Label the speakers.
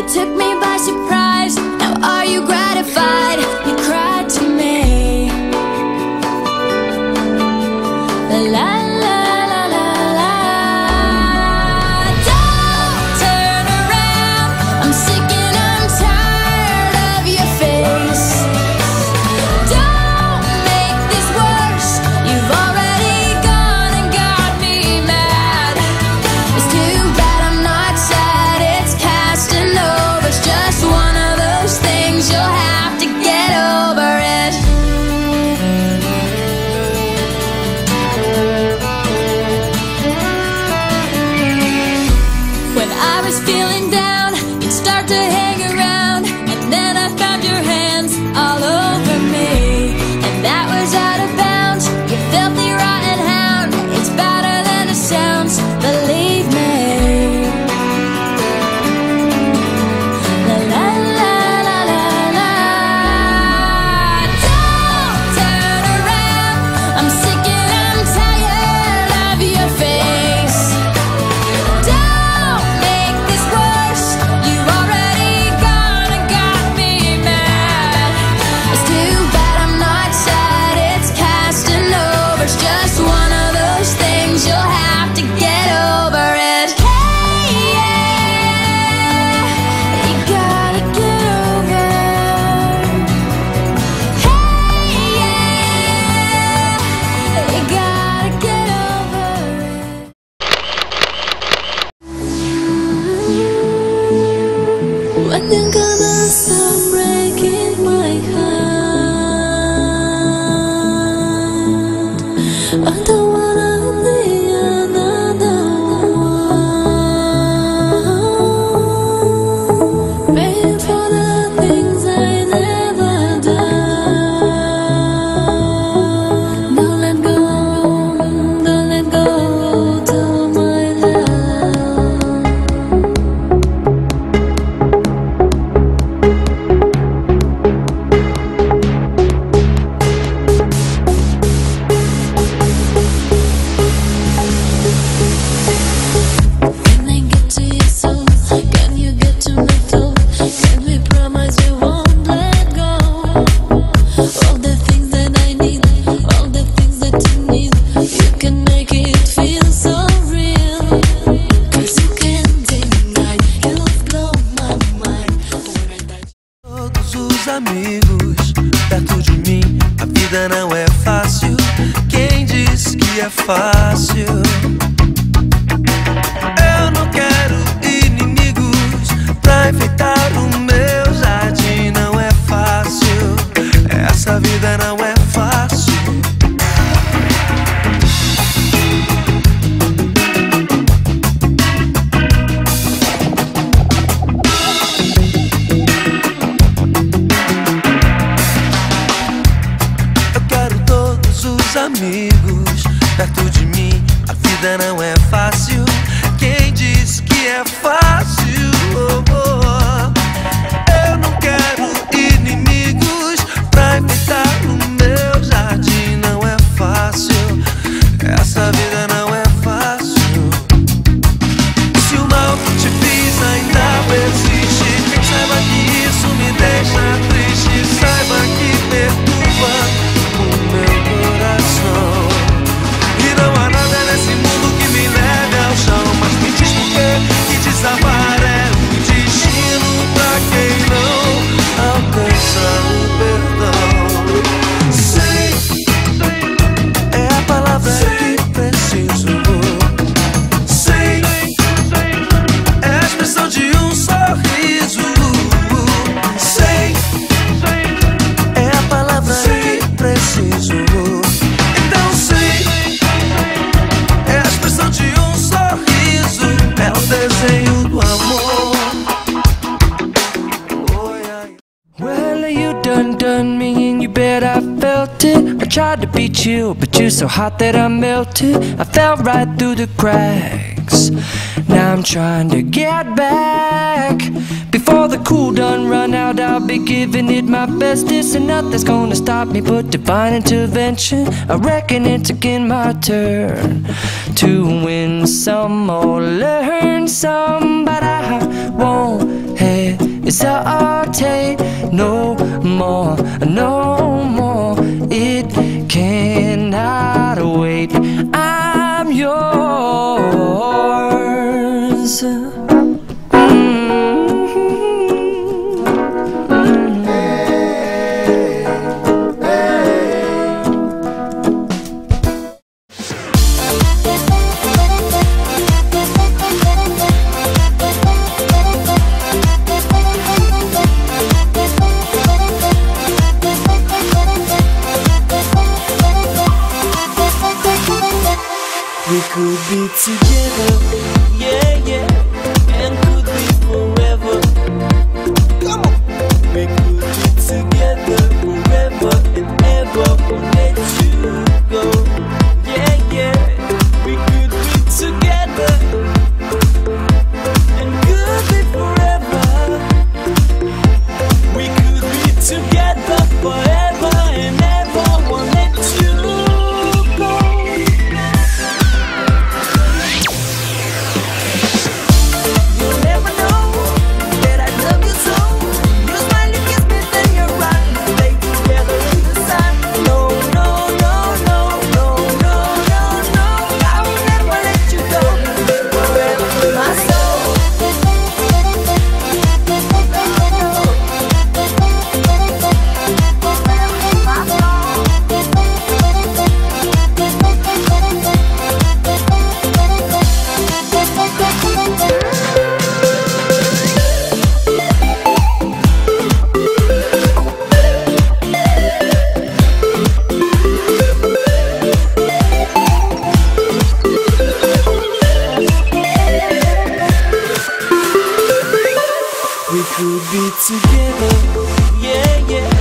Speaker 1: took me by surprise. Now are you gratified? You cried to me. La la la la la la. Don't turn around, I'm sick and I'm tired of your face. Don't make this worse, you've already gone and got me mad. It's too bad I'm not sad, it's past and over. It's just one of those things, you'll have to get over it. When I was feeling down, you'd start to hang around, and then I found your hands all over me, and that was out of bounds. You filthy rotten hound, it's better than it sounds, believe me. La la la la la la. Don't turn around, I'm sick and I'm tired of your face. Don't make this worse, you've already gone and got me mad. It's too bad I'm not sad, it's past and over. It's just one of those things, you'll have to get over it. Hey, yeah, you gotta get over it. Hey, yeah, you gotta get over it. When you gonna stop breaking my heart? I don't wanna be another one. Paying for the things I never done. Don't let go to my love. Can I get to your soul? Can you get to my throat? Can we promise we won't let go? All the things that I need, all the things that you need, you can make it feel so real. 'Cause you can't deny, you've blown my mind.
Speaker 2: Todos os amigos perto de mim, a vida não é fácil. Quem disse que é fácil? Eu não quero inimigos pra enfeitar o meu jardim. Não é fácil, essa vida não é fácil. Eu quero todos os amigos perto de mim, a vida não é fácil. Quem disse que é fácil? Eu não quero inimigos pra enfeitar o meu jardim. Não é fácil, essa vida não é fácil. Se o mal que te fiz ainda persiste, saiba que isso me deixa triste. Saiba que perturba o meu coração. E não há nada nesse mundo que me leve ao chão. Mas me diz por que desabar é um destino pra quem não alcança o perdão. Sei, é a palavra que preciso. Sei, é a expressão de um sorriso. Sei, é a palavra que preciso. Então sei, é a expressão de um sorriso. É o desenho do amor. Well, you done me and you bet I felt it. I tried to beat you, but you're so hot that I melted. I fell right through the cracks. Now I'm trying to get back. Before the cool done run out, I'll be giving it my bestest, and nothing's gonna stop me but divine intervention. I reckon it's again my turn to win some or learn some, but I won't hesitate. be together, yeah, yeah, and could be forever. Come on. We could be together forever and ever. Won't let you go, yeah, yeah. We could be together and could be forever. We could be together forever and ever. Won't let you go. You'll never know that I love you so. You smile, you kiss me, then you run. Stay together in the sun. No, no, no, no, no, no, no, no. I will never let you go. Forever in my soul. We could be together, yeah, yeah,